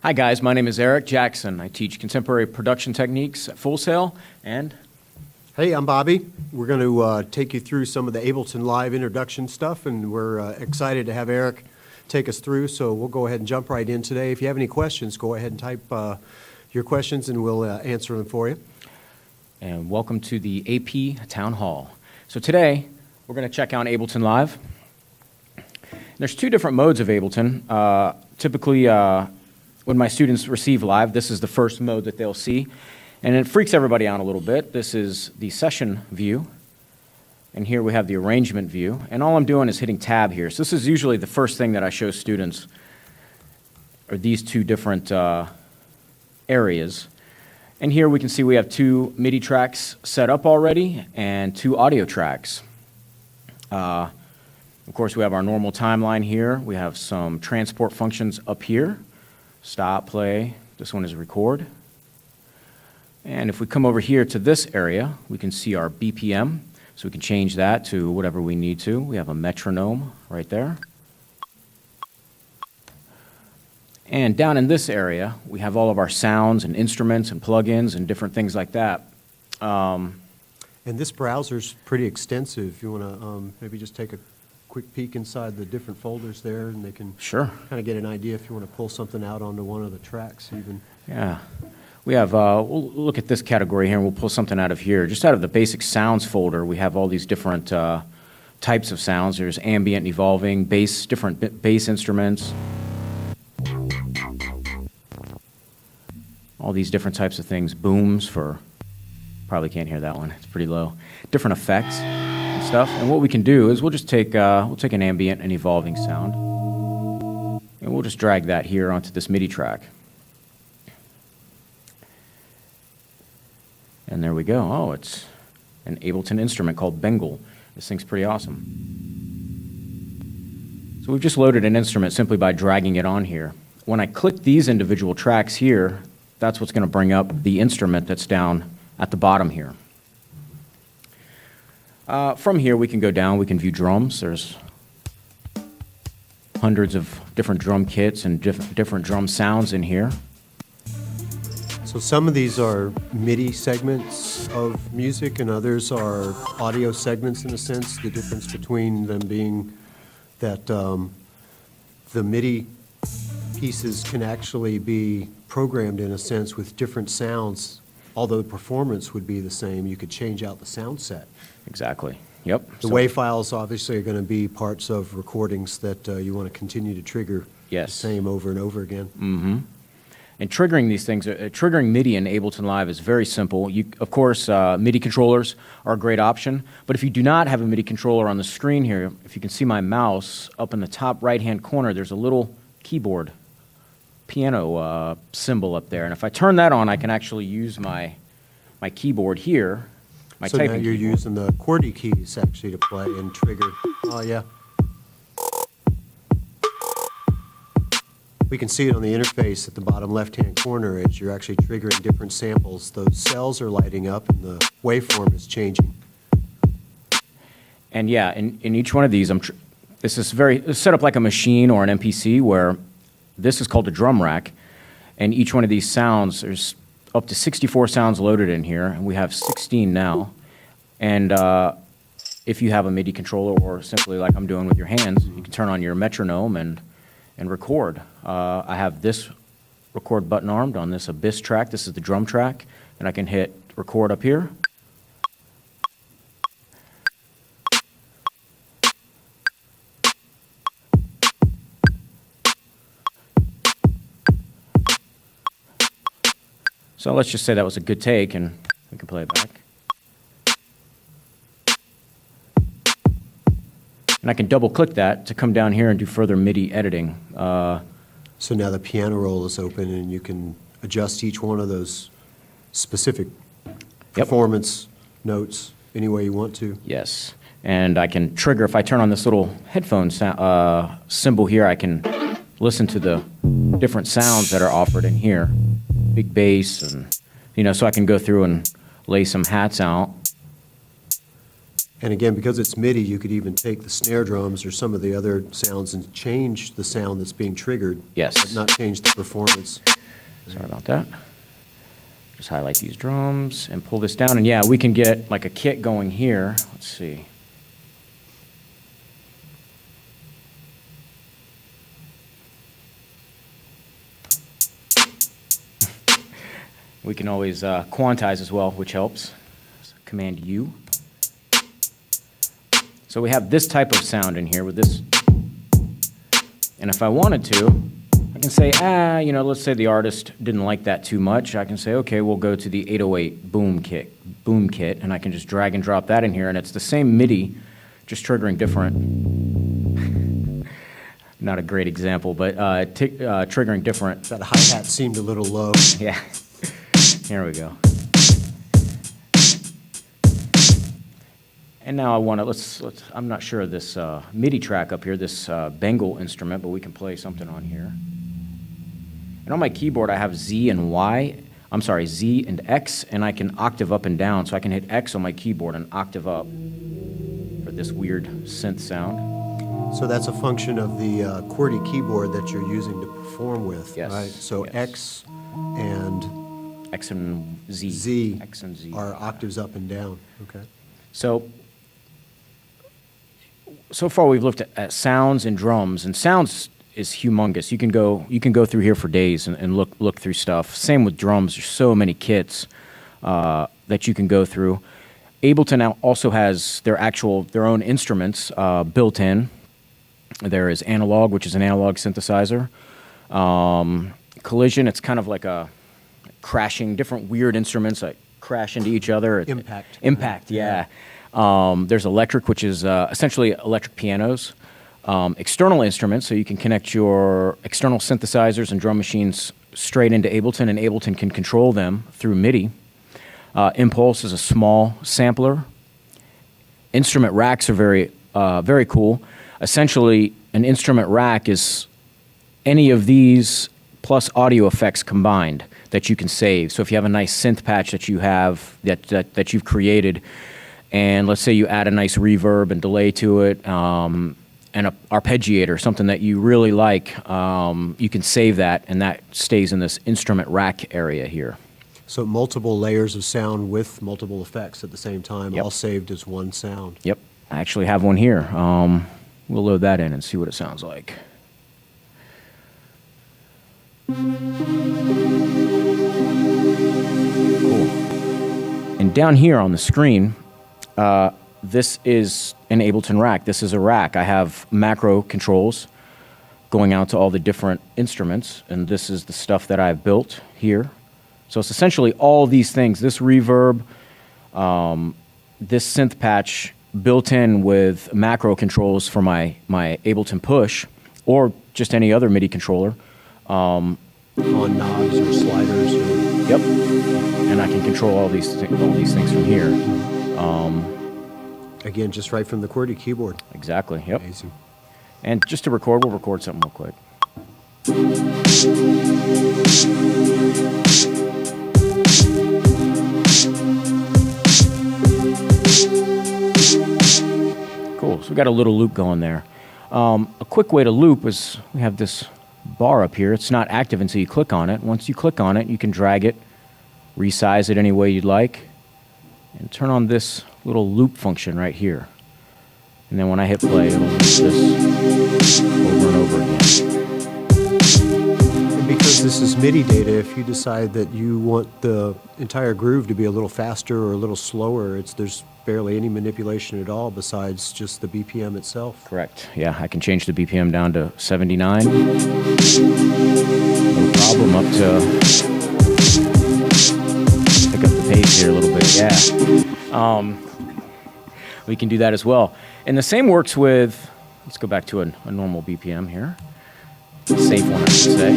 Hi guys, my name is Erik Jackson. I teach contemporary production techniques at Full Sail, and Hey, I'm Bobby. We're going to take you through some of the Ableton Live introduction stuff, and we're excited to have Erik take us through, so we'll go ahead and jump right in today. If you have any questions, go ahead and type your questions and we'll answer them for you. and welcome to the AP Town Hall. So today, we're going to check out Ableton Live. There's two different modes of Ableton. Typically, when my students receive live, this is the first mode that they'll see, and it freaks everybody out a little bit. This is the session view, and here we have the arrangement view, and all I'm doing is hitting tab here. So this is usually the first thing that I show students, are these two different areas. And here we can see we have two MIDI tracks set up already and two audio tracks. Of course, we have our normal timeline here. We have some transport functions up here. Stop, play. This one is record. And if we come over here to this area, we can see our BPM. So we can change that to whatever we need to. We have a metronome right there. And down in this area, we have all of our sounds and instruments and plugins and different things like that. And this browser's pretty extensive. If you want to maybe just take a quick peek inside the different folders there, and they can Sure. kind of get an idea if you want to pull something out onto one of the tracks even. Yeah. We have, we'll look at this category here, and we'll pull something out of here. Just out of the basic sounds folder, we have all these different types of sounds. There's ambient and evolving, bass, different bass instruments. All these different types of things. Booms for, probably can't hear that one, it's pretty low. Different effects and stuff. And what we can do is we'll just take, we'll take an ambient and evolving sound, and we'll just drag that here onto this MIDI track. And there we go. Oh, it's an Ableton instrument called Bengal. This thing's pretty awesome. So we've just loaded an instrument simply by dragging it on here. When I click these individual tracks here, that's what's going to bring up the instrument that's down at the bottom here. From here, we can go down. We can view drums. There's hundreds of different drum kits and different drum sounds in here. So some of these are MIDI segments of music, and others are audio segments in a sense. The difference between them being that the MIDI pieces can actually be programmed in a sense with different sounds. Although the performance would be the same, you could change out the sound set. Exactly. Yep. The WAV files obviously are going to be parts of recordings that you want to continue to trigger Yes. the same over and over again. Mm-hmm. And triggering these things, triggering MIDI in Ableton Live is very simple. Of course, MIDI controllers are a great option, but if you do not have a MIDI controller on the screen here, if you can see my mouse, up in the top right-hand corner, there's a little keyboard piano symbol up there. And if I turn that on, I can actually use my keyboard here, my So now typing you're keyboard. using the QWERTY keys actually to play and trigger. Oh, yeah. We can see it on the interface at the bottom left-hand corner as you're actually triggering different samples. Those cells are lighting up and the waveform is changing. And yeah, in each one of these, this is it's set up like a machine or an MPC, where this is called a drum rack, and each one of these sounds, there's up to 64 sounds loaded in here, and we have 16 now. And if you have a MIDI controller, or simply like I'm doing with your hands, you can turn on your metronome and record. I have this record button armed on this Abyss track. This is the drum track, and I can hit record up here. So let's just say that was a good take, and we can play it back. And I can double-click that to come down here and do further MIDI editing. So now the piano roll is open and you can adjust each one of those specific performance notes any way you want to. Yes, and I can trigger, if I turn on this little headphone symbol here, I can listen to the different sounds that are offered in here. Big bass, and so I can go through and lay some hats out. And again, because it's MIDI, you could even take the snare drums or some of the other sounds and change the sound that's being triggered. Yes. But not change the performance. Sorry about that. Just highlight these drums and pull this down. And yeah, we can get like a kit going here. Let's see. We can always quantize as well, which helps. Command U. So we have this type of sound in here with this. And if I wanted to, I can say, let's say the artist didn't like that too much. I can say, okay, we'll go to the 808 boom kit, and I can just drag and drop that in here, and it's the same MIDI, just triggering different. Not a great example, but triggering different. That hi-hat seemed a little low. Yeah. Here we go. And now I want to, let's, I'm not sure of this MIDI track up here, this Bengal instrument, but we can play something on here. And on my keyboard, I have Z and Z and X, and I can octave up and down. So I can hit X on my keyboard and octave up for this weird synth sound. So that's a function of the QWERTY keyboard that you're using to perform with, Yes. right? So Yes. X and X and Z. Z X and Z. are octaves up and down. Okay. So far we've looked at sounds and drums, and sounds is humongous. You can go through here for days and look through stuff. Same with drums. There's so many kits that you can go through. Ableton now also has their own instruments built in. There is analog, which is an analog synthesizer. Collision, it's kind of like a crashing, different weird instruments that crash into each other. Impact. Impact, yeah. There's electric, which is essentially electric pianos. External instruments, so you can connect your external synthesizers and drum machines straight into Ableton, and Ableton can control them through MIDI. Impulse is a small sampler. Instrument racks are very cool. Essentially, an instrument rack is any of these plus audio effects combined that you can save. So if you have a nice synth patch that you have that you've created, and let's say you add a nice reverb and delay to it, and an arpeggiator, something that you really like, you can save that, and that stays in this instrument rack area here. So multiple layers of sound with multiple effects at the same time, Yep. all saved as one sound. Yep, I actually have one here. We'll load that in and see what it sounds like. Cool. And down here on the screen, this is an Ableton rack. This is a rack. I have macro controls going out to all the different instruments, and this is the stuff that I've built here. So it's essentially all these things, this reverb, this synth patch built in with macro controls for my Ableton Push, or just any other MIDI controller. On knobs or sliders or... Yep. And I can control all these things from here. Again, just right from the QWERTY keyboard. Exactly, yep. Amazing. And just to record, we'll record something real quick. Cool, so we got a little loop going there. A quick way to loop is we have this bar up here. It's not active until you click on it. Once you click on it, you can drag it, resize it any way you'd like, and turn on this little loop function right here. And then when I hit play, it'll loop this over and over again. And because this is MIDI data, if you decide that you want the entire groove to be a little faster or a little slower, there's barely any manipulation at all besides just the BPM itself. Correct. Yeah, I can change the BPM down to 79. No problem. Up to pick up the pace here a little bit. Yeah. We can do that as well. And the same works with, let's go back to a normal BPM here. Safe one, I should say.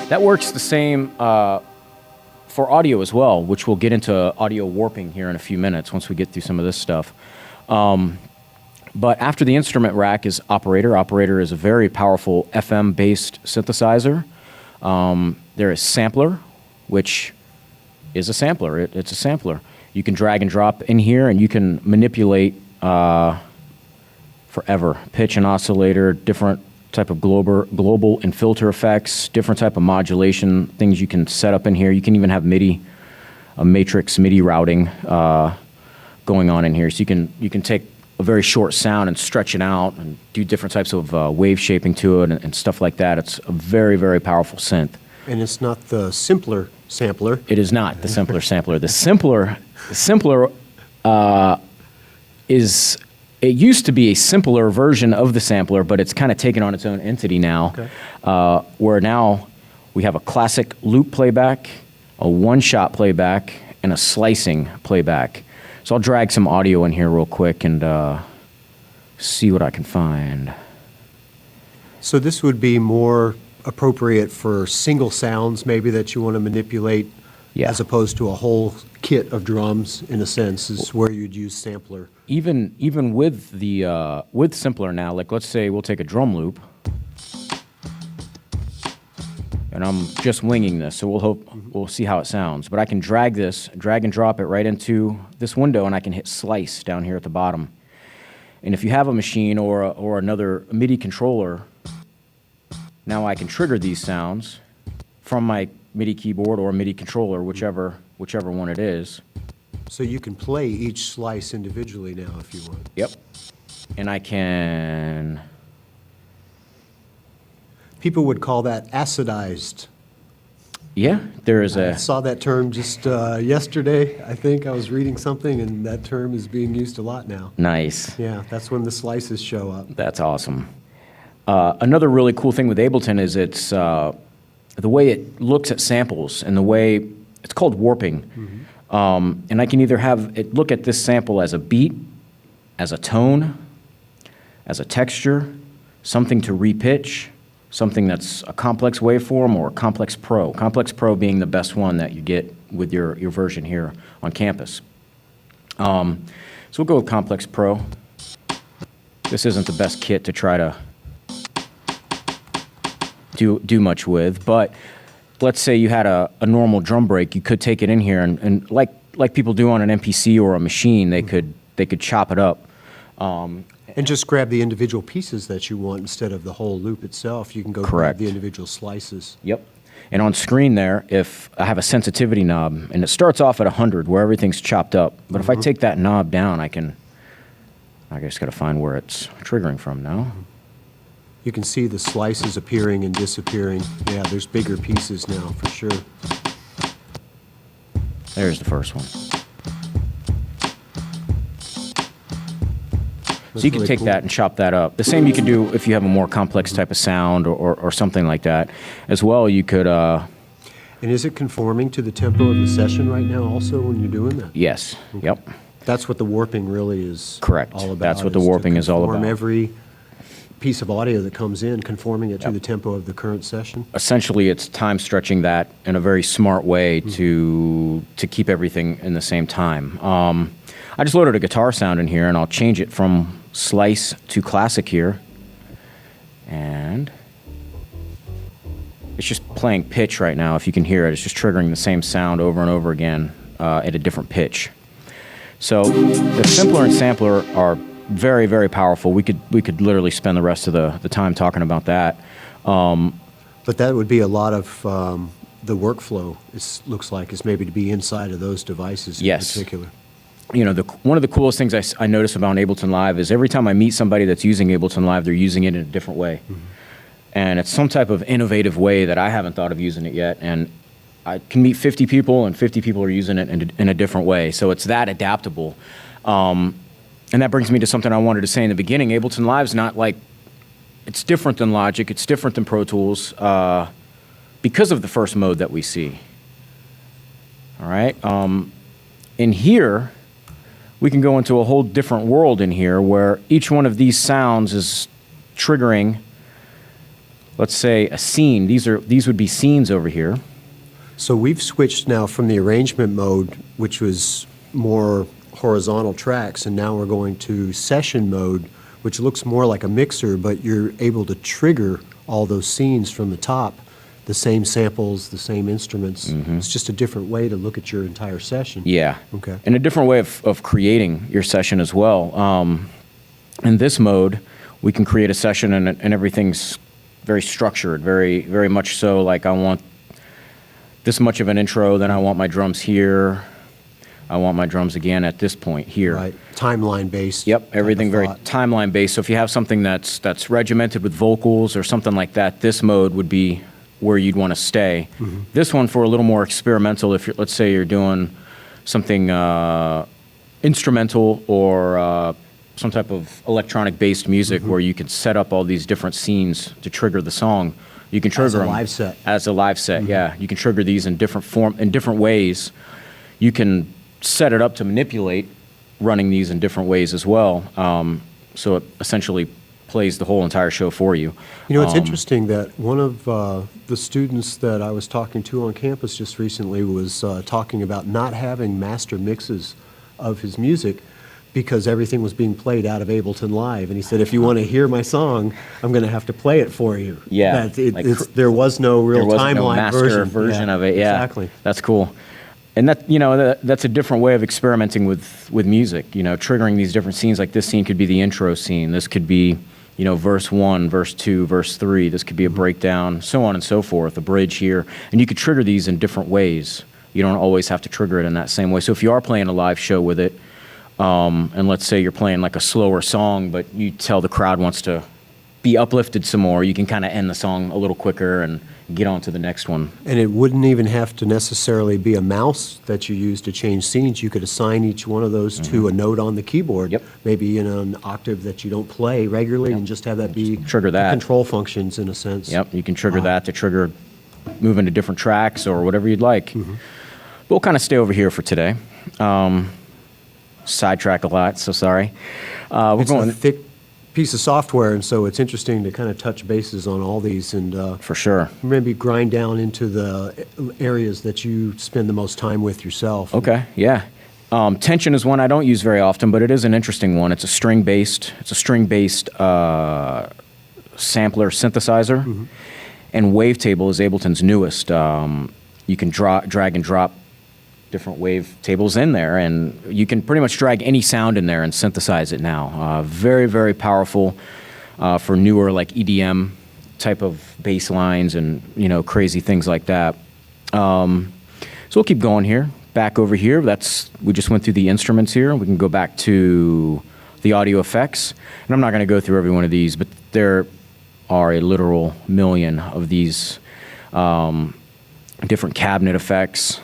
That works the same for audio as well, which we'll get into audio warping here in a few minutes once we get through some of this stuff. But after the instrument rack is operator. Operator is a very powerful FM-based synthesizer. There is sampler, which is a sampler. It's a sampler. You can drag and drop in here, and you can manipulate forever. Pitch and oscillator, different type of global and filter effects, different type of modulation, things you can set up in here. You can even have MIDI, a matrix MIDI routing going on in here. So you can take a very short sound and stretch it out and do different types of wave shaping to it and stuff like that. It's a very, very powerful synth. And it's not the simpler sampler. It is not the simpler sampler. The simpler is, it used to be a simpler version of the sampler, but it's kind of taken on its own entity now, where now we have a classic loop playback, a one-shot playback, and a slicing playback. So I'll drag some audio in here real quick and see what I can find. So this would be more appropriate for single sounds maybe that you want to manipulate, as opposed to a whole kit of drums, in a sense, is where you'd use sampler. Even with the with simpler now, like let's say we'll take a drum loop, and I'm just winging this, so we'll see how it sounds. But I can drag and drop it right into this window, and I can hit slice down here at the bottom. And if you have a machine or another MIDI controller, now I can trigger these sounds from my MIDI keyboard or MIDI controller, whichever one it is. So you can play each slice individually now if you want. Yep. And I can... People would call that acidized. Yeah, there is I saw that term just yesterday, I think. I was reading something, and that term is being used a lot now. Nice. Yeah, that's when the slices show up. That's awesome. Another really cool thing with Ableton is it's the way it looks at samples and the way it's called warping. Mm-hmm. And I can either have it look at this sample as a beat, as a tone, as a texture, something to repitch, something that's a complex waveform or a complex pro. Complex pro being the best one that you get with your version here on campus. So we'll go with complex pro. This isn't the best kit to try to do much with, but let's say you had a normal drum break, you could take it in here and like people do on an MPC or a machine, they could chop it up. And just grab the individual pieces that you want instead of the whole loop itself. You can go grab the individual slices. Yep. And on screen there, if I have a sensitivity knob, and it starts off at 100 where everything's chopped up, but if I take that knob down, I just got to find where it's triggering from now. You can see the slices appearing and disappearing. Yeah, there's bigger pieces now, for sure. There's the first one. So you can take that and chop that up. The same you can do if you have a more complex type of sound or something like that. As well, you could... And is it conforming to the tempo of the session right now also when you're doing that? Yes. Okay. Yep. That's what the warping really is correct. all about. That's what the warping is all about. Every piece of audio that comes in, conforming it to the tempo of the current session? Essentially, it's time stretching that in a very smart way to keep everything in the same time. I just loaded a guitar sound in here, and I'll change it from slice to classic here. And it's just playing pitch right now. If you can hear it, it's just triggering the same sound over and over again at a different pitch. So the simpler and sampler are very, very powerful. We could literally spend the rest of the time talking about that. But that would be a lot of the workflow, it looks like, is maybe to be inside of those devices in particular. You know, one of the coolest things I notice about Ableton Live is every time I meet somebody that's using Ableton Live, they're using it in a different way. Mm-hmm. And it's some type of innovative way that I haven't thought of using it yet. And I can meet 50 people, and 50 people are using it in a different way. So it's that adaptable. And that brings me to something I wanted to say in the beginning. Ableton Live's not like, it's different than Logic, it's different than Pro Tools because of the first mode that we see. All right? In here, we can go into a whole different world in here where each one of these sounds is triggering, let's say, a scene. These would be scenes over here. So we've switched now from the arrangement mode, which was more horizontal tracks, and now we're going to session mode, which looks more like a mixer, but you're able to trigger all those scenes from the top the same samples, the same instruments. It's just a different way to look at your entire session. Yeah. Okay. And a different way of creating your session as well. In this mode, we can create a session and everything's very structured, very much so. Like I want this much of an intro, then I want my drums here. I want my drums again at this point here. Right. Timeline based. Yep, everything very thought. timeline based. So if you have something that's regimented with vocals or something like that, this mode would be where you'd want to stay. This one for a little more experimental. If you're, let's say you're doing something instrumental or some type of electronic based music where you can set up all these different scenes to trigger the song. You can trigger As a them live set. as a live set. Yeah, you can trigger these in different ways. You can set it up to manipulate running these in different ways as well. So it essentially plays the whole entire show for you. You know, it's interesting that one of the students that I was talking to on campus just recently was talking about not having master mixes of his music because everything was being played out of Ableton Live. And he said, if you want to hear my song, I'm going to have to play it for you. Yeah, There was no real There wasn't timeline no master version of it. Yeah, exactly. That's cool. And that's a different way of experimenting with music. You know, triggering these different scenes. Like this scene could be the intro scene. This could be, verse 1, verse 2, verse 3. This could be a breakdown, so on and so forth. A bridge here, and you could trigger these in different ways. You don't always have to trigger it in that same way. So if you are playing a live show with it, and let's say you're playing like a slower song, but you tell the crowd wants to be uplifted some more, you can kind of end the song a little quicker and get on to the next one. And it wouldn't even have to necessarily be a mouse that you use to change scenes. You could assign each one of those to a note on the keyboard. Yep. Maybe in an octave that you don't play regularly, and just have that be trigger that. the control functions in a sense. Yep, you can trigger that to trigger moving to different tracks or whatever you'd like. But we'll kind of stay over here for today. Sidetrack a lot, so sorry. We're It's a thick piece of software, and so it's interesting to kind of touch bases on all these and for sure. maybe grind down into the areas that you spend the most time with yourself. Okay, yeah. Tension is one I don't use very often, but it is an interesting one. It's a string-based sampler synthesizer, and Wavetable is Ableton's newest. You can drag and drop different wave tables in there, and you can pretty much drag any sound in there and synthesize it now. Very, very powerful for newer like EDM type of bass lines and crazy things like that. So we'll keep going here. Back over here, we just went through the instruments here. We can go back to the audio effects, and I'm not going to go through every one of these, but there are a literal million of these different cabinet effects,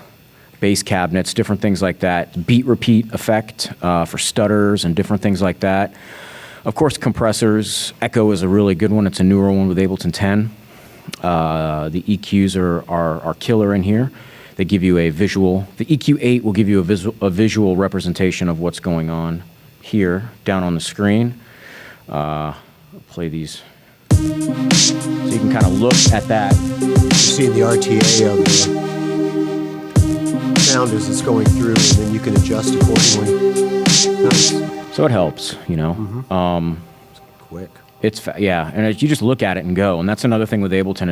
bass cabinets, different things like that. Beat repeat effect for stutters and different things like that. Of course, compressors. Echo is a really good one. It's a newer one with Ableton 10. The EQs are killer in here. They give you a visual. The EQ 8 will give you a visual representation of what's going on here down on the screen. I'll play these. So you can kind of look at that. You're seeing the RTA of the sound as it's going through, and then you can adjust accordingly. Nice. So it helps, Quick. Yeah, and you just look at it and go, and that's another thing with Ableton.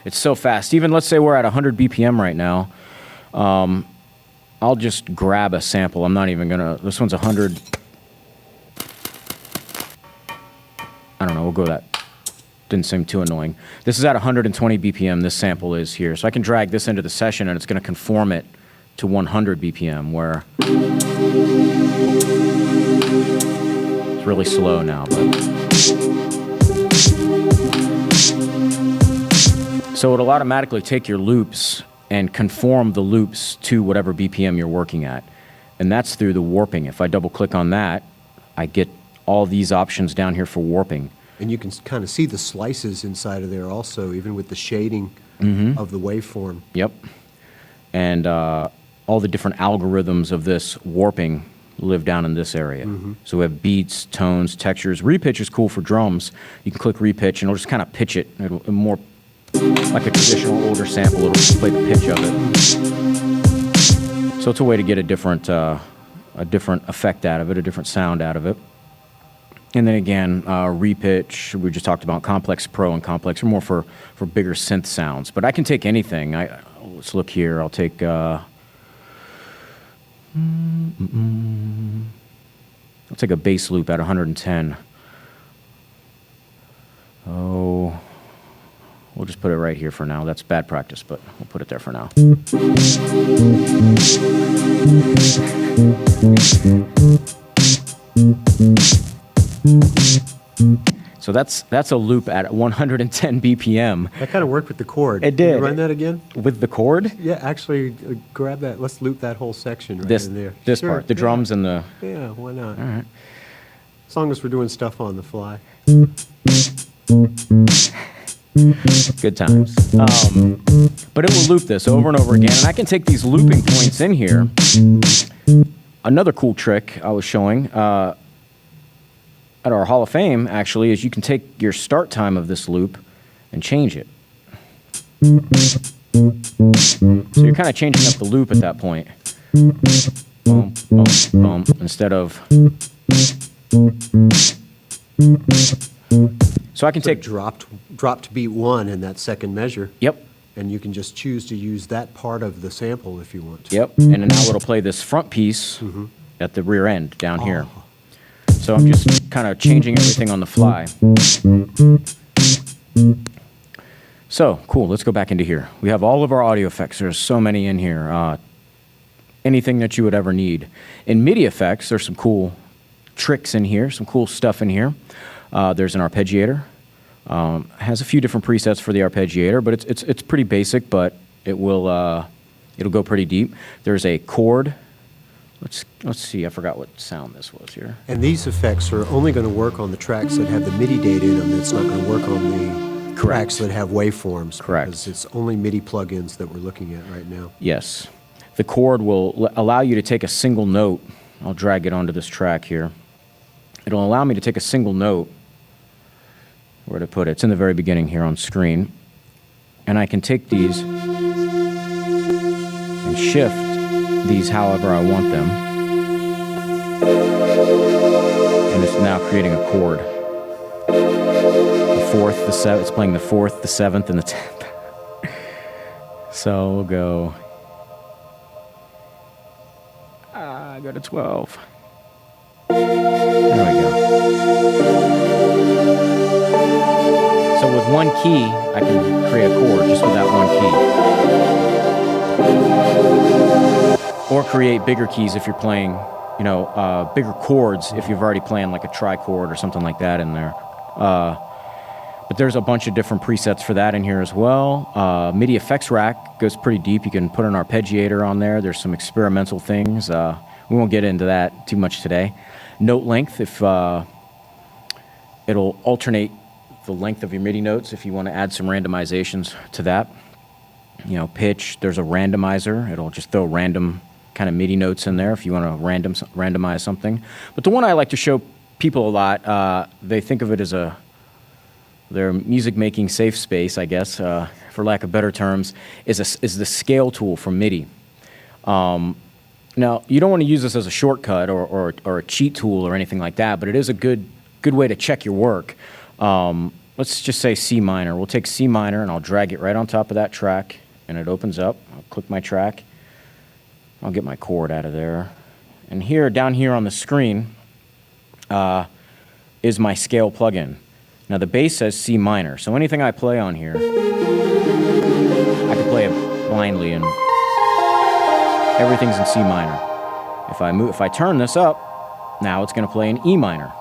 It's so fast. Even let's say we're at 100 BPM right now. I'll just grab a sample. I'm not even gonna. This one's 100. I don't know. We'll go that. Didn't seem too annoying. This is at 120 BPM. This sample is here, so I can drag this into the session, and it's going to conform it to 100 BPM, where it's really slow now. So it'll automatically take your loops and conform the loops to whatever BPM you're working at. And that's through the warping. If I double click on that, I get all these options down here for warping. And you can kind of see the slices inside of there also, even with the shading of the waveform. Yep. And all the different algorithms of this warping live down in this area. So we have beats, tones, textures. Repitch is cool for drums. You can click repitch, and it'll just kind of pitch it. It'll more like a traditional older sample. It'll just play the pitch of it. So it's a way to get a different effect out of it, a different sound out of it. And then again, repitch, we just talked about Complex Pro and Complex are more for bigger synth sounds. But I can take anything. Let's look here. I'll take... I'll take a bass loop at 110. Oh, we'll just put it right here for now. That's bad practice, but we'll put it there for now. So that's a loop at 110 BPM. That kind of worked with the chord. It Can did. you run that again? With the chord? Yeah, actually, grab that. Let's loop that whole section right This in there. this Sure, part, the yeah. drums and the... Yeah, why not? All right. As long as we're doing stuff on the fly. Good times. But it will loop this over and over again, and I can take these looping points in here. Another cool trick I was showing at our Hall of Fame, actually, is you can take your start time of this loop and change it. So you're kind of changing up the loop at that point. Boom, boom, boom, instead of... So I can take... dropped beat 1 in that second measure. Yep. And you can just choose to use that part of the sample if you want to. Yep, and then now it'll play this front piece at the rear end down here. So I'm just kind of changing everything on the fly. So, cool, let's go back into here. We have all of our audio effects. There's so many in here. Anything that you would ever need. In MIDI effects, there's some cool tricks in here, some cool stuff in here. There's an arpeggiator. Has a few different presets for the arpeggiator, but it's pretty basic, but it will it'll go pretty deep. There's a chord. Let's see. I forgot what sound this was here. And these effects are only going to work on the tracks that have the MIDI data in them. It's not going to work on the tracks that have waveforms. Correct. Because it's only MIDI plugins that we're looking at right now. Yes. The chord will allow you to take a single note. I'll drag it onto this track here. It'll allow me to take a single note. Where to put it? It's in the very beginning here on screen. And I can take these and shift these however I want them. And it's now creating a chord. The fourth, the seventh, it's playing the fourth, the seventh, and the 10th. So we'll go, go to 12. There we go. So with one key, I can create a chord just with that one key. Or create bigger keys if you're playing, bigger chords if you've already playing like a trichord or something like that in there. But there's a bunch of different presets for that in here as well. MIDI effects rack goes pretty deep. You can put an arpeggiator on there. There's some experimental things. We won't get into that too much today. Note length, if it'll alternate the length of your MIDI notes if you want to add some randomizations to that. Pitch, there's a randomizer. It'll just throw random kind of MIDI notes in there if you want to randomize something. But the one I like to show people a lot, they think of it as their music-making safe space, I guess, for lack of better terms, is the scale tool from MIDI. Now, you don't want to use this as a shortcut or a cheat tool or anything like that, but it is a good way to check your work. Let's just say C minor. We'll take C minor and I'll drag it right on top of that track and it opens up. I'll click my track. I'll get my chord out of there. And here, down here on the screen, is my scale plugin. Now the bass says C minor, so anything I play on here, I can play it blindly and everything's in C minor. If I turn this up, now it's going to play in E minor.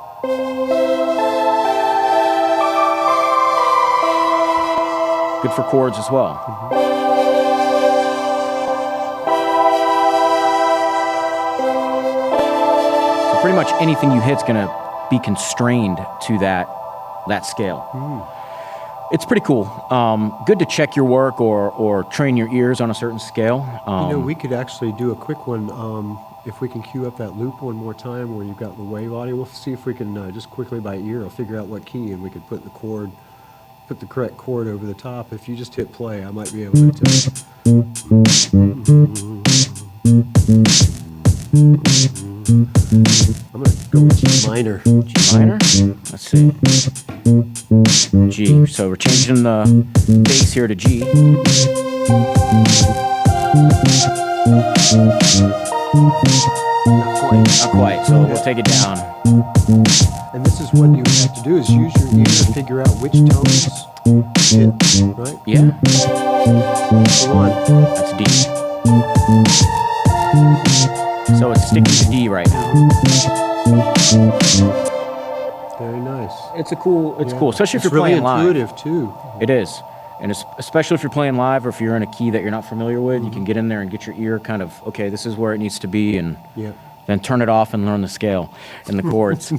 Good for chords as well. So pretty much anything you hit's going to be constrained to that scale. It's pretty cool. Good to check your work or train your ears on a certain scale. We could actually do a quick one. If we can cue up that loop one more time where you've got the wave audio, we'll see if we can just quickly by ear, I'll figure out what key and we could put the correct chord over the top. If you just hit play, I might be able to tell. I'm going to go with G minor. G minor? So we're changing the bass here to G. Not quite, so we'll take it down. And this is what you have to do, is use your ear to figure out which tones hit, right? Yeah, The one. that's D. So it's sticking to D right now. Very nice. It's cool, especially if It's you're really playing live. intuitive, too. It is. And especially if you're playing live or if you're in a key that you're not familiar with, you can get in there and get your ear kind of, okay, this is where it needs to be, and Yeah. then turn it off and learn the scale and the chords.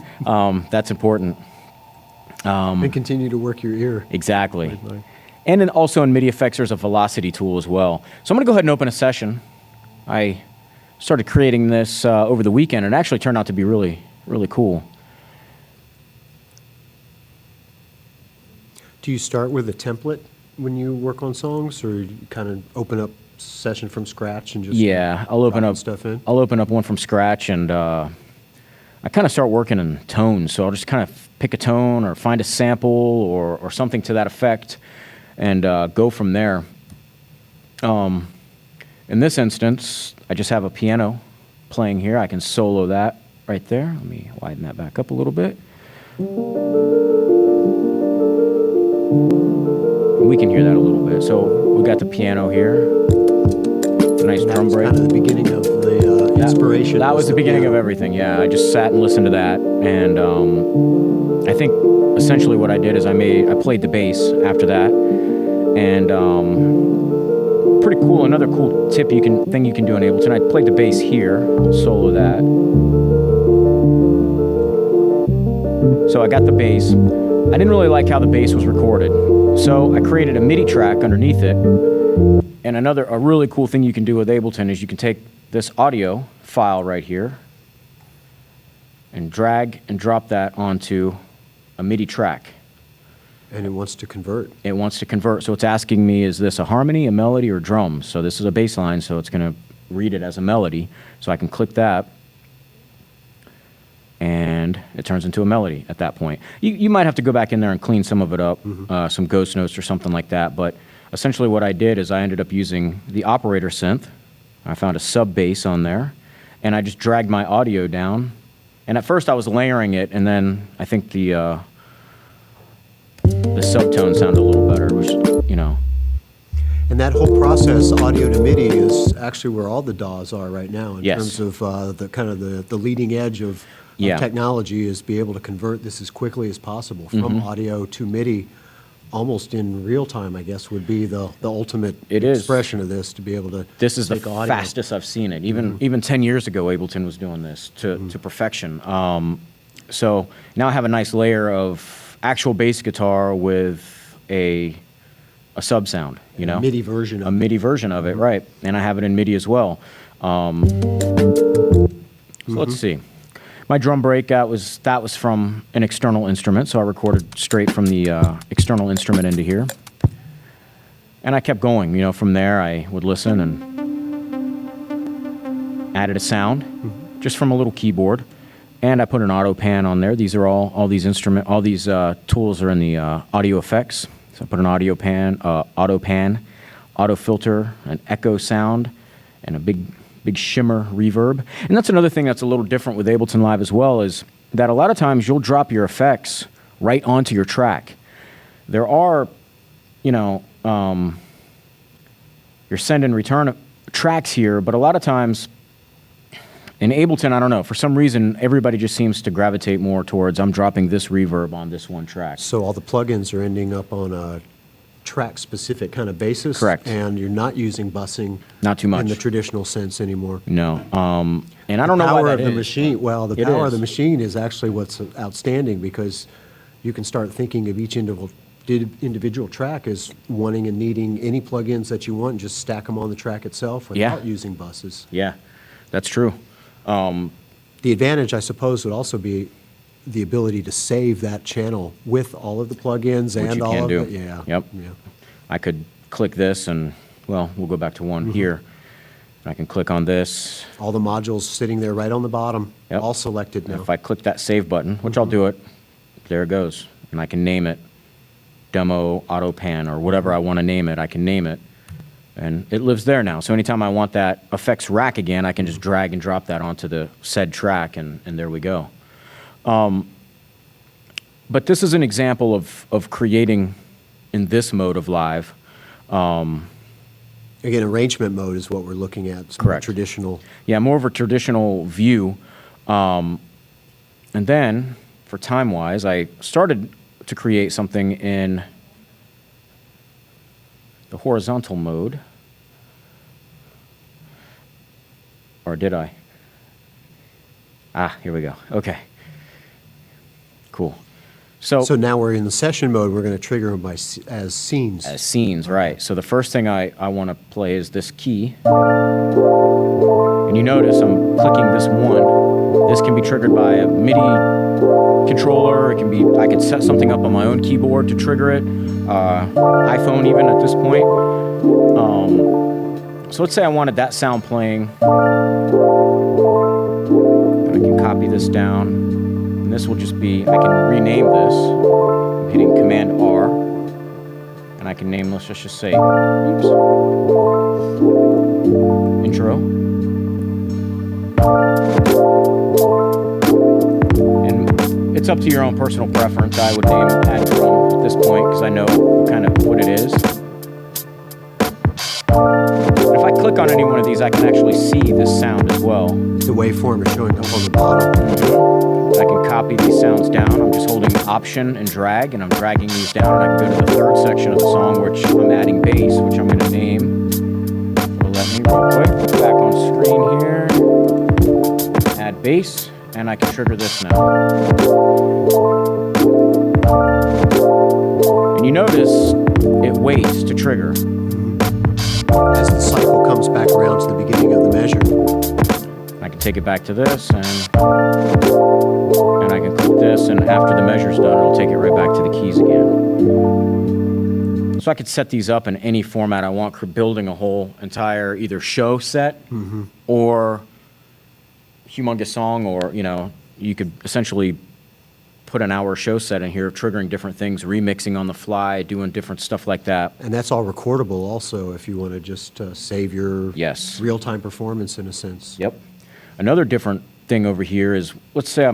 That's important. And continue to work your ear. Exactly. Right. And then also in MIDI effects, there's a velocity tool as well. So I'm going to go ahead and open a session. I started creating this over the weekend, and it actually turned out to be really, really cool. Do you start with a template when you work on songs, or you kind of open up session from scratch and just Yeah, I'll open dropping up stuff in? I'll open up one from scratch, and I kind of start working in tones. So I'll just kind of pick a tone or find a sample or something to that effect, and go from there. In this instance, I just have a piano playing here. I can solo that right there. Let me widen that back up a little bit. We can hear that a little bit. So we got the piano here. Nice drum break. Kind of the beginning of the inspiration. That was the beginning of everything, yeah. I just sat and listened to that, and I think essentially what I did is I played the bass after that, and pretty cool. Another cool thing you can do in Ableton. I played the bass here. I'll solo that. So I got the bass. I didn't really like how the bass was recorded, so I created a MIDI track underneath it. And a really cool thing you can do with Ableton is you can take this audio file right here and drag and drop that onto a MIDI track. And it wants to convert. It wants to convert. So it's asking me, is this a harmony, a melody, or drums? So this is a bass line, so it's going to read it as a melody. So I can click that, and it turns into a melody at that point. You might have to go back in there and clean some of it up, some ghost notes or something like that, but essentially what I did is I ended up using the operator synth. I found a sub bass on there, and I just dragged my audio down. And at first I was layering it, and then I think the subtone sounded a little better, which, you know. And that whole process, audio to MIDI, is actually where all the DAWs are right now in Yes. terms of the kind of the leading edge of Yeah. technology, is be able to convert this as quickly as possible from audio to MIDI. Almost in real time, I guess, would be the ultimate It is. expression of this, to be able to This is the take audio. fastest I've seen it. Even 10 years ago, Ableton was doing this to perfection. So now I have a nice layer of actual bass guitar with a sub sound, you know? MIDI version of A MIDI version of it, right. And I have it in MIDI as well. So let's see. My drum break, that was from an external instrument, so I recorded straight from the external instrument into here. And I kept going, you know, from there I would listen and added a sound just from a little keyboard. And I put an auto pan on there. These are all these tools are in the audio effects. So I put an audio pan, auto filter, an echo sound, and a big shimmer reverb. And that's another thing that's a little different with Ableton Live as well, is that a lot of times you'll drop your effects right onto your track. There are, you know, your send and return tracks here, but a lot of times in Ableton, I don't know, for some reason, everybody just seems to gravitate more towards, I'm dropping this reverb on this one track. So all the plugins are ending up on a track-specific kind of basis. Correct. And you're not using busing. Not too much. In the traditional sense anymore. No. And I don't know why Power that of the is. machine. Well, the It power is. of the machine is actually what's outstanding, because you can start thinking of each individual track as wanting and needing any plugins that you want, and just stack them on the track itself Yeah. without using buses. Yeah, that's true. The advantage, I suppose, would also be the ability to save that channel with all of the plugins Which and you all can of do. it. Yeah. Yep. Yeah. I could click this and, well, we'll go back to one here. I can click on this. All the modules sitting there right on the bottom, Yep. all selected now. If I click that save button, which I'll do it, there it goes. And I can name it demo auto pan or whatever I want to name it, I can name it. And it lives there now. So anytime I want that effects rack again, I can just drag and drop that onto the said track, and there we go. But this is an example of creating in this mode of live. Again, arrangement mode is what we're looking at. It's more Correct. traditional. Yeah, more of a traditional view. And then, for time-wise, I started to create something in the horizontal mode. Or did I? Ah, here we go. Okay. Cool. So now we're in the session mode. We're going to trigger them as scenes. As scenes, right. So the first thing I want to play is this key. And you notice I'm clicking this one. This can be triggered by a MIDI controller. It can be, I can set something up on my own keyboard to trigger it. iPhone even at this point. So let's say I wanted that sound playing. I can copy this down. And this will just be, I can rename this. I'm hitting Command R. And I can name, let's just say, oops, intro. And it's up to your own personal preference. I would name add drum at this point because I know kind of what it is. If I click on any one of these, I can actually see this sound as well. The waveform is showing up on the bottom. I can copy these sounds down. I'm just holding Option and drag, and I'm dragging these down, and I can go to the third section of the song, which I'm adding bass, which I'm going to name. So let me real quick, back on screen here, add bass, and I can trigger this now. And you notice it waits to trigger. As the cycle comes back around to the beginning of the measure. I can take it back to this, and I can click this, and after the measure's done, it'll take it right back to the keys again. So I could set these up in any format I want, building a whole entire either show set or humongous song, or, you know, you could essentially put an hour show set in here, triggering different things, remixing on the fly, doing different stuff like that. And that's all recordable also if you want to just save your Yes. real-time performance in a sense. Yep. Another different thing over here is, let's say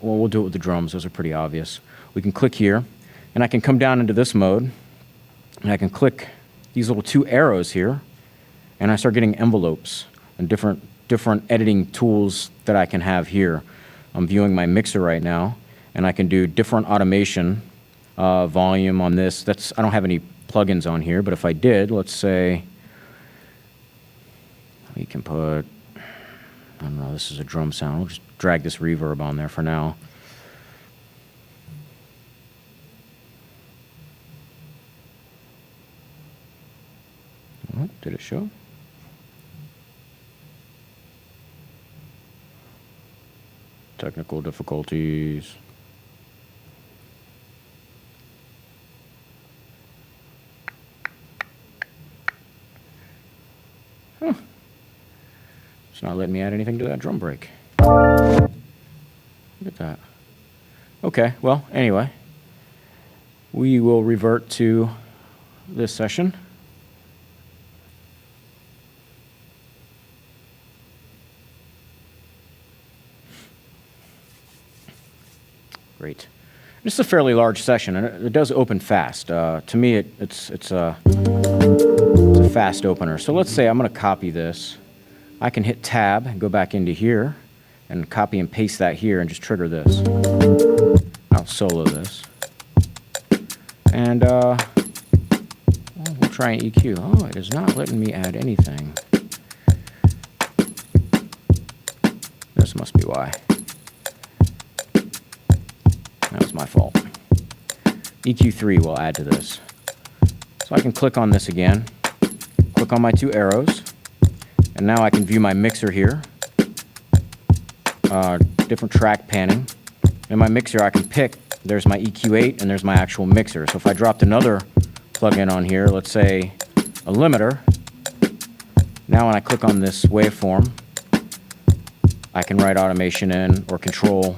we'll do it with the drums. Those are pretty obvious. We can click here, and I can come down into this mode, and I can click these little two arrows here, and I start getting envelopes and different editing tools that I can have here. I'm viewing my mixer right now, and I can do different automation, volume on this. I don't have any plugins on here, but if I did, let's say, we can put, I don't know, this is a drum sound. We'll just drag this reverb on there for now. Oh, did it show? Technical difficulties. Huh. It's not letting me add anything to that drum break. Look at that. Okay, well, anyway, we will revert to this session. Great. This is a fairly large session, and it does open fast. To me, it's a fast opener. So let's say I'm going to copy this. I can hit Tab and go back into here and copy and paste that here and just trigger this. I'll solo this. And we'll try an EQ. Oh, it is not letting me add anything. This must be why. That was my fault. EQ3 will add to this. So I can click on this again, click on my two arrows, and now I can view my mixer here. Different track panning. In my mixer I can pick, there's my EQ8 and there's my actual mixer. So if I dropped another plugin on here, let's say a limiter, now when I click on this waveform, I can write automation in or control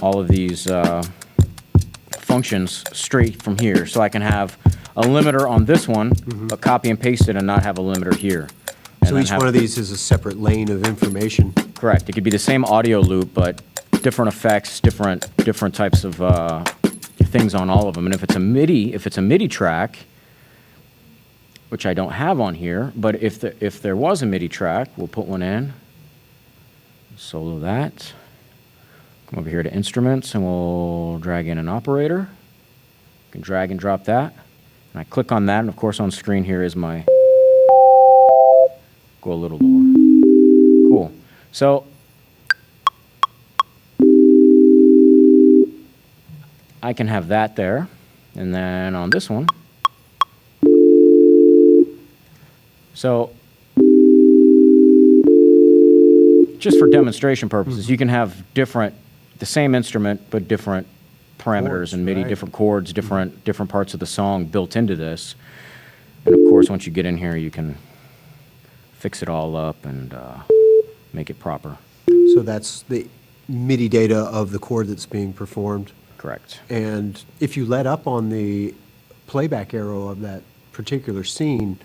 all of these functions straight from here. So I can have a limiter on this one, but copy and paste it and not have a limiter here. And So then each have- one of these is a separate lane of information. Correct. It could be the same audio loop, but different effects, different types of things on all of them. And if it's a MIDI track, which I don't have on here, but if there was a MIDI track, we'll put one in. Solo that. Come over here to instruments, and we'll drag in an operator. You can drag and drop that. And I click on that, and of course on screen here is my... Go a little lower. Cool. So I can have that there, and then on this one, so just for demonstration purposes, you can have the same instrument, but different parameters Chords, and MIDI, right. different chords, different parts of the song built into this. And of course, once you get in here, you can fix it all up and make it proper. So that's the MIDI data of the chord that's being performed. Correct. And if you let up on the playback arrow of that particular scene,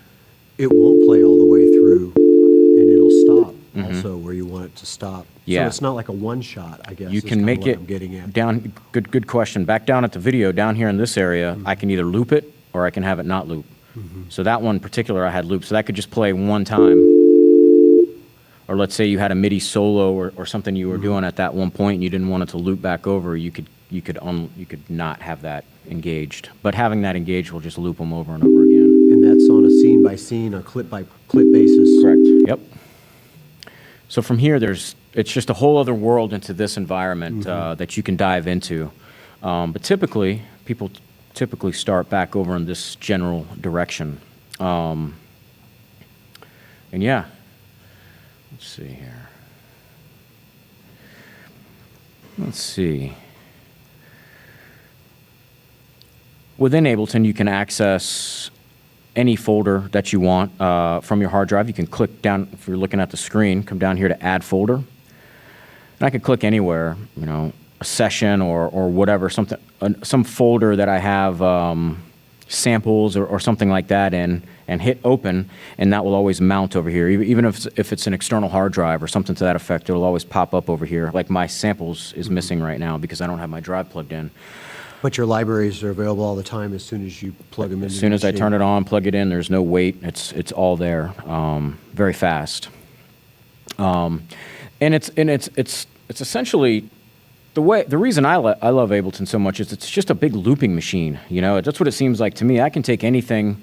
it won't play all the way through, and it'll stop also where you want it to stop. Yeah. So it's not like a one-shot, I guess. You is can kinda make what it I'm getting at. down. Good question. Back down at the video, down here in this area, I can either loop it or I can have it not loop. So that one in particular, I had loop, so that could just play one time. Or let's say you had a MIDI solo or something you were doing at that one point, and you didn't want it to loop back over. You could not have that engaged. But having that engaged will just loop them over and over again. And that's on a scene-by-scene, a clip-by-clip basis. Correct. Yep. So from here, it's just a whole other world into this environment that you can dive into. But typically, people typically start back over in this general direction. And yeah, let's see here. Let's see. Within Ableton, you can access any folder that you want from your hard drive. You can click down, if you're looking at the screen, come down here to Add Folder. And I can click anywhere, a session or whatever, some folder that I have samples or something like that in, and hit Open, and that will always mount over here. Even if it's an external hard drive or something to that effect, it'll always pop up over here. Like my samples is missing right now because I don't have my drive plugged in. But your libraries are available all the time as soon as you plug them in. As soon as I turn it on, plug it in, there's no wait. It's all there, very fast. And it's essentially the reason I love Ableton so much is it's just a big looping machine. That's what it seems like to me. I can take anything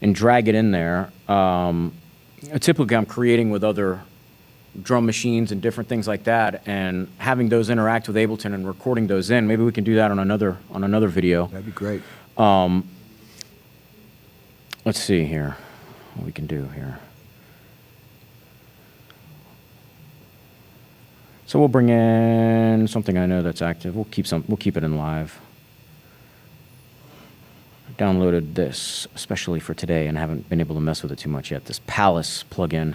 and drag it in there. Typically, I'm creating with other drum machines and different things like that, and having those interact with Ableton and recording those in. Maybe we can do that on another video. That'd be great. Let's see here what we can do here. So we'll bring in something I know that's active. We'll keep it in live. I downloaded this especially for today and haven't been able to mess with it too much yet. This Palace plugin.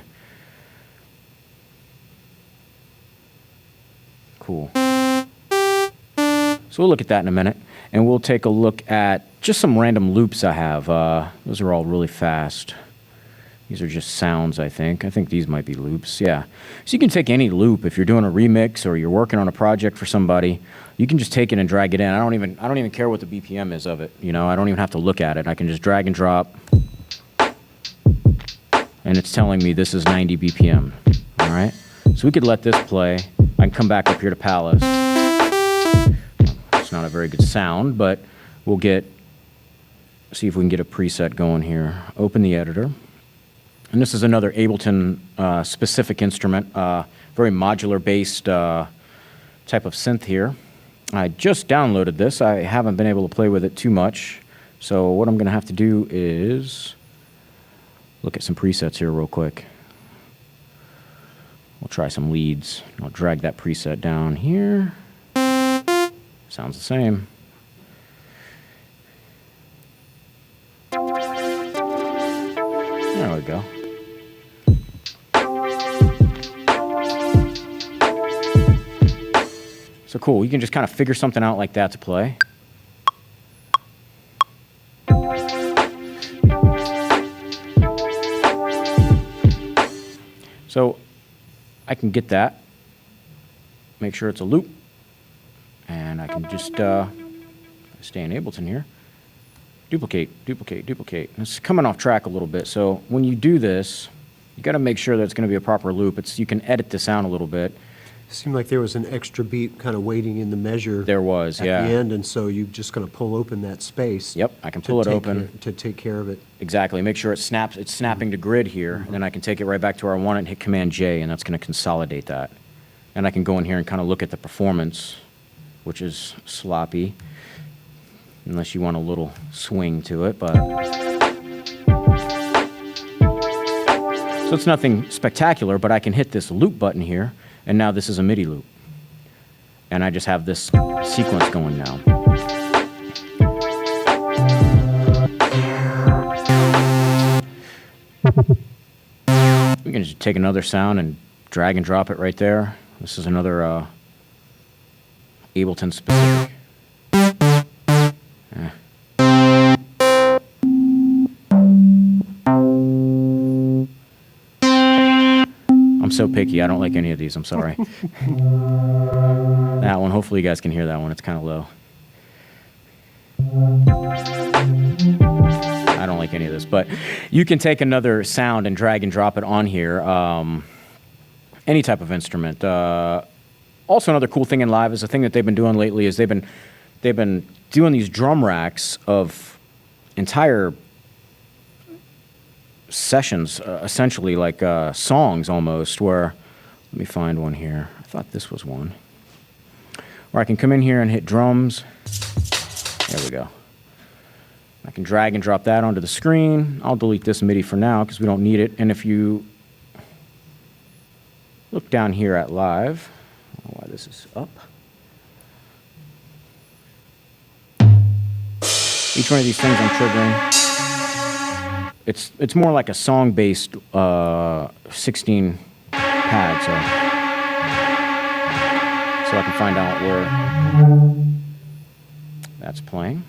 Cool. So we'll look at that in a minute, and we'll take a look at just some random loops I have. Those are all really fast. These are just sounds, I think. I think these might be loops, yeah. So you can take any loop. If you're doing a remix or you're working on a project for somebody, you can just take it and drag it in. I don't even care what the BPM is of it. I don't even have to look at it. I can just drag and drop, and it's telling me this is 90 BPM, all right? So we could let this play. I can come back up here to Palace. It's not a very good sound, but we'll see if we can get a preset going here. Open the editor. And this is another Ableton specific instrument, very modular-based type of synth here. I just downloaded this. I haven't been able to play with it too much. So what I'm going to have to do is look at some presets here real quick. We'll try some leads. I'll drag that preset down here. Sounds the same. There we go. So cool, you can just kind of figure something out like that to play. So I can get that, make sure it's a loop, and I can just stay in Ableton here. Duplicate, duplicate, duplicate. And it's coming off track a little bit, so when you do this, you got to make sure that it's going to be a proper loop. You can edit this out a little bit. Seemed like there was an extra beat kind of waiting in the measure. There was, yeah. At the end, and so you're just going to pull open that space. Yep, I can pull it open. To take care of it. Exactly. Make sure it snaps. It's snapping to grid here, and then I can take it right back to where I want it and hit Command J, and that's going to consolidate that. And I can go in here and kind of look at the performance, which is sloppy, unless you want a little swing to it, but. So it's nothing spectacular, but I can hit this loop button here, and now this is a MIDI loop. And I just have this sequence going now. We can just take another sound and drag and drop it right there. This is another Ableton specific. I'm so picky. I don't like any of these. I'm sorry. That one, hopefully you guys can hear that one. It's kind of low. I don't like any of this, but you can take another sound and drag and drop it on here. Any type of instrument. Also, another cool thing in Live is the thing that they've been doing lately is they've been doing these drum racks of entire sessions, essentially like songs almost, where, let me find one here. I thought this was one. Where I can come in here and hit drums. There we go. I can drag and drop that onto the screen. I'll delete this MIDI for now because we don't need it. And if you look down here at Live, I don't know why this is up. Each one of these things I'm triggering. It's more like a song-based 16 pad, so I can find out where that's playing.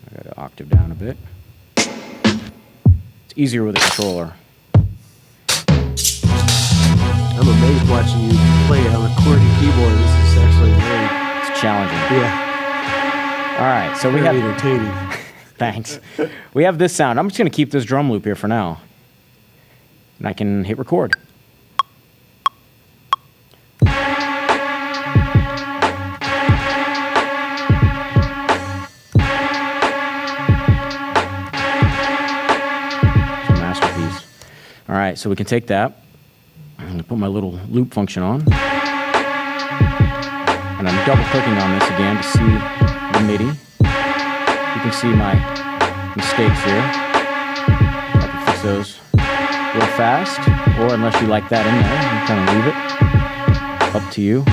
I got to octave down a bit. It's easier with a controller. I'm amazed watching you play on a QWERTY keyboard. This is actually very... It's challenging. Yeah. All right, so we have... Very entertaining. Thanks. We have this sound. I'm just going to keep this drum loop here for now. And I can hit record. It's a masterpiece. All right, so we can take that. I'm going to put my little loop function on. And I'm double clicking on this again to see the MIDI. You can see my mistakes here. I can fix those real fast, or unless you like that in there, you can kind of leave it. Up to you.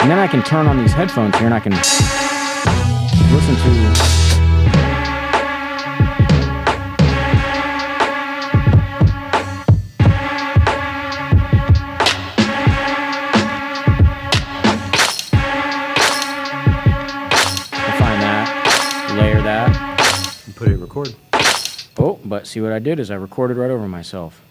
And then I can turn on these headphones here and I can listen to... layer that. And put it in record. Oh, but see what I did is I recorded right over myself.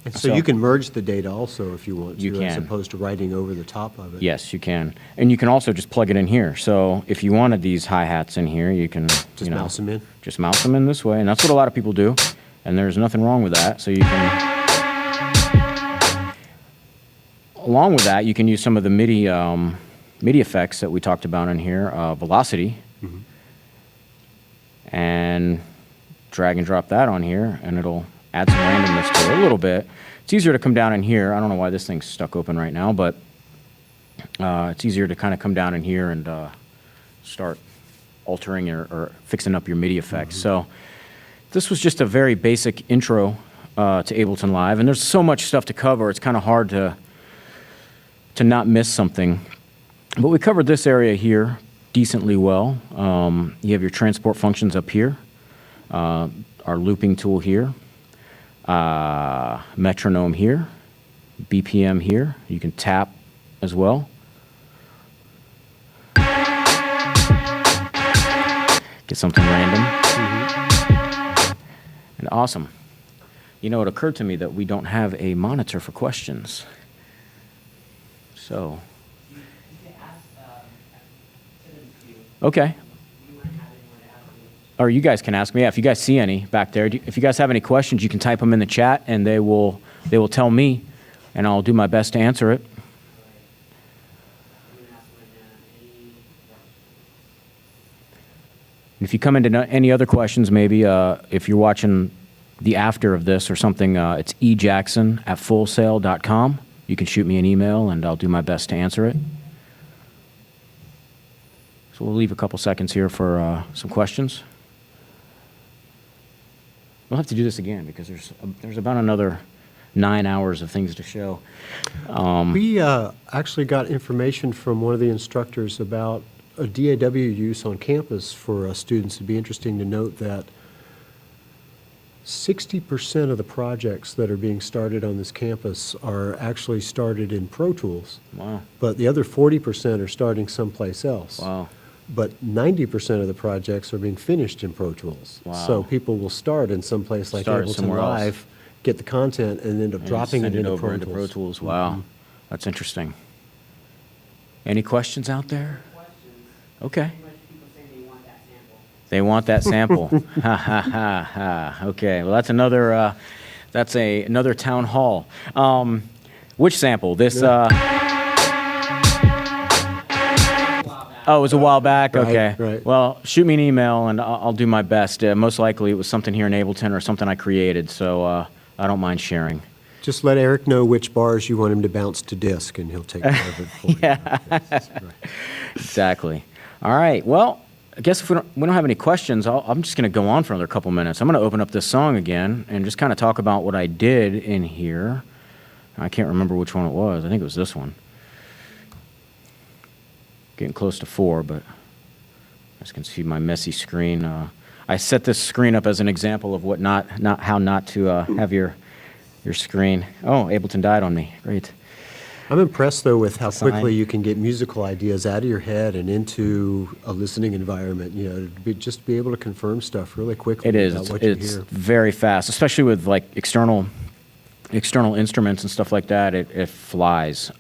And so you can merge the data also if you want to, You can. as opposed to writing over the top of it. Yes, you can. And you can also just plug it in here. So if you wanted these hi-hats in here, you can Just mouse them in. Just mouse them in this way. And that's what a lot of people do. And there's nothing wrong with that. So you can... Along with that, you can use some of the MIDI effects that we talked about in here. Velocity. Mm-hmm. And drag and drop that on here, and it'll add some randomness to it a little bit. It's easier to come down in here. I don't know why this thing's stuck open right now, but it's easier to kind of come down in here and start altering or fixing up your MIDI effects. Mm-hmm. So this was just a very basic intro to Ableton Live, and there's so much stuff to cover, it's kind of hard to not miss something. But we covered this area here decently well. You have your transport functions up here, our looping tool here, metronome here, BPM here. You can tap as well. Get something random. Mm-hmm. And awesome. You know, it occurred to me that we don't have a monitor for questions. So. You can ask, send them to you. Okay. You might have anyone to ask me. Or you guys can ask me. Yeah, if you guys see any back there, if you guys have any questions, you can type them in the chat, and they will tell me, and I'll do my best to answer it. I'm going to ask my dad any If you come into any other questions, maybe if you're watching the after of this or something, it's ejackson@fullsail.com. You can shoot me an email, and I'll do my best to answer it. So we'll leave a couple seconds here for some questions. We'll have to do this again because there's about another 9 hours of things to show. We actually got information from one of the instructors about a DAW use on campus for students. It'd be interesting to note that 60% of the projects that are being started on this campus are actually started in Pro Tools. Wow. But the other 40% are starting someplace else. Wow. But 90% of the projects are being finished in Pro Tools. Wow. So people will start in some place like Start Ableton somewhere else. Live, get the content, and end up And dropping send it into over Pro into Tools. Pro Tools. Wow. That's interesting. Any questions out there? questions. Okay. Too much people saying they want that sample. They want that sample. Ha ha ha ha. Okay. Well, that's another town hall. Which sample? This. Oh, it was a while back. Right, Okay. right. Well, shoot me an email and I'll do my best. Most likely, it was something here in Ableton or something I created, so I don't mind sharing. Just let Eric know which bars you want him to bounce to disk, and he'll take care of it for you. Exactly. All right. Well, I guess if we don't have any questions, I'm just going to go on for another couple minutes. I'm going to open up this song again and just kind of talk about what I did in here. I can't remember which one it was. I think it was this one. Getting close to 4, but as you can see my messy screen. I set this screen up as an example of what how not to have your screen. Oh, Ableton died on me. Great. I'm impressed, though, with how Sign. quickly you can get musical ideas out of your head and into a listening environment. You know, just to be able to confirm stuff really quickly. It is. About what you It's hear. very fast, especially with like external instruments and stuff like that. It flies.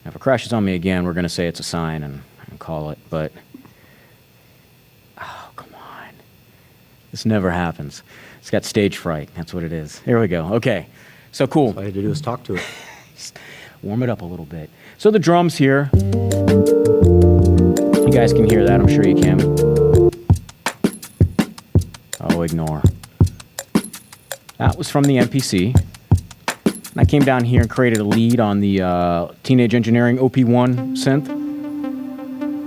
If it crashes on me again, we're going to say it's a sign and call it. But oh, come on, this never happens. It's got stage fright. That's what it is. Here we go. Okay, so cool. All I had to do is talk to it. Just warm it up a little bit. So the drums here. You guys can hear that. I'm sure you can. Oh, ignore. That was from the MPC. And I came down here and created a lead on the Teenage Engineering OP1 synth.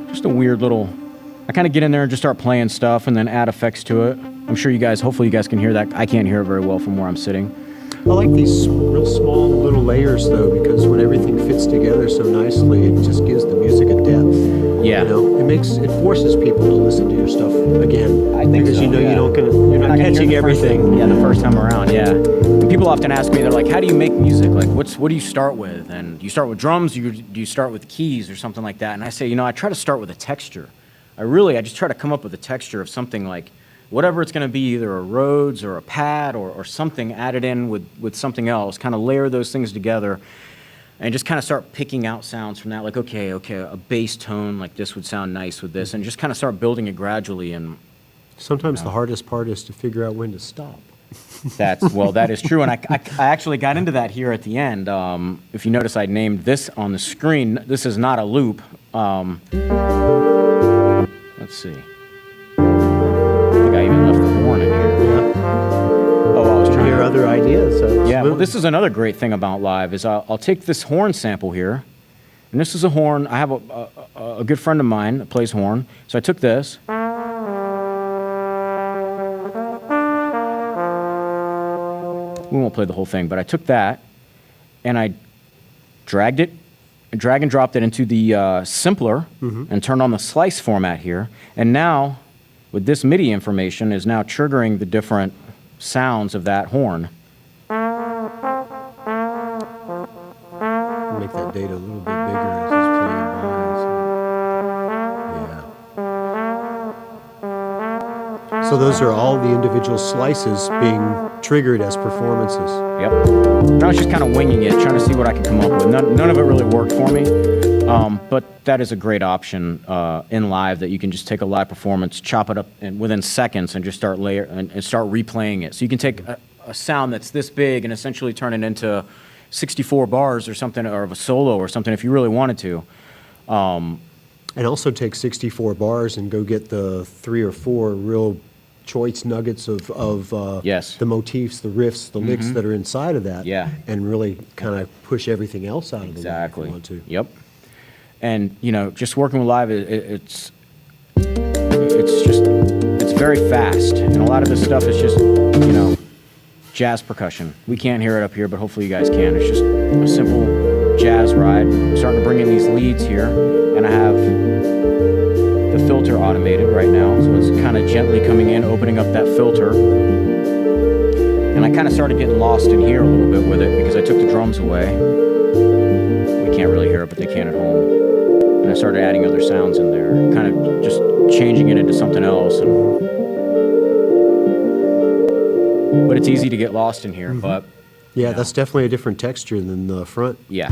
Just a weird little... I kind of get in there and just start playing stuff and then add effects to it. I'm sure you guys, hopefully you guys can hear that. I can't hear it very well from where I'm sitting. I like these real small little layers, though, because when everything fits together so nicely, it just gives the music a depth. Yeah. You know, it forces people to listen to your stuff again. I think because so, you know yeah. you're not gonna hear catching the first everything. thing- Yeah, the first time around, yeah. And people often ask me, they're like, how do you make music? Like, what do you start with? And do you start with drums? Do you start with keys or something like that? And I say, I try to start with a texture. I just try to come up with a texture of something like, whatever it's going to be, either a Rhodes or a pad or something added in with something else, kind of layer those things together and just kind of start picking out sounds from that, like, okay, a bass tone like this would sound nice with this, and just kind of start building it gradually. And Sometimes the hardest part is to figure out when to stop. that is true. And I actually got into that here at the end. If you notice, I named this on the screen. This is not a loop. Let's see. I think I even left the horn in here. Oh, I was You trying hear to... other ideas. So it's Yeah, well, smooth. this is another great thing about live is I'll take this horn sample here, and this is a horn. I have a good friend of mine that plays horn, so I took this. We won't play the whole thing, but I took that, and I drag and dropped it into the simpler, and turned on the slice format here, and now, with this MIDI information, is now triggering the different sounds of that horn. Make that data a little bit bigger as it's playing by. So. Yeah. So So those are all the individual slices being triggered as performances. Yep. And I was just kind of winging it, trying to see what I could come up with. None of it really worked for me, but that is a great option in live, that you can just take a live performance, chop it up within seconds, and just start and start replaying it. So you can take a sound that's this big and essentially turn it into 64 bars or something, or of a solo or something if you really wanted to. And also take 64 bars and go get the 3 or 4 real choice nuggets of Yes. the motifs, the riffs, the licks that are inside of that. Yeah. And really kind of push everything else out of the way if Exactly. you want to. Yep. And just working with live, it's very fast, and a lot of this stuff is just jazz percussion. We can't hear it up here, but hopefully you guys can. It's just a simple jazz ride. I'm starting to bring in these leads here, and I have the filter automated right now, so it's kind of gently coming in, opening up that filter. And I kind of started getting lost in here a little bit with it because I took the drums away. We can't really hear it, but they can at home. And I started adding other sounds in there, kind of just changing it into something else. But it's easy to get lost in here, but... Yeah, that's definitely a different texture than the front. Yeah.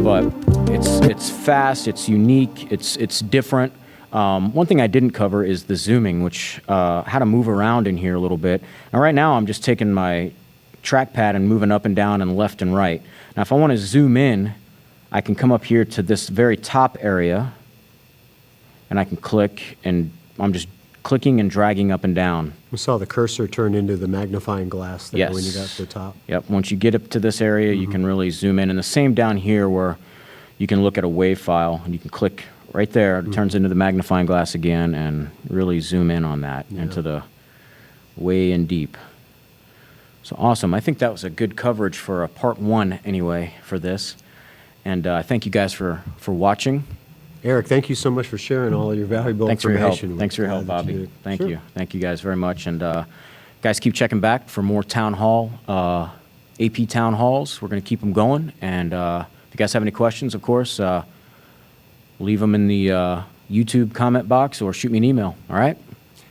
But it's fast, it's unique, it's different. One thing I didn't cover is the zooming, which how to move around in here a little bit. And right now I'm just taking my trackpad and moving up and down and left and right. Now if I want to zoom in, I can come up here to this very top area, and I can click, and I'm just clicking and dragging up and down. We saw the cursor turn into the magnifying glass there Yes. when you got to the top. Yep, once you get up to this area, you can really zoom in. And the same down here where you can look at a WAV file, and you can click right there. It turns into the magnifying glass again, and really zoom in on that into the way in deep. So awesome. I think that was a good coverage for a part 1 anyway for this. And thank you guys for watching. Eric, thank you so much for sharing all your valuable Thanks for your help. information. Thanks for your We're help, glad that Bobby. you did. Thank Sure. you. Thank you guys very much. And guys, keep checking back for more town hall, AP town halls. We're going to keep them going. And if you guys have any questions, of course, leave them in the YouTube comment box or shoot me an email. All right?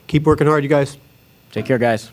Keep working hard, you guys. Take care, guys.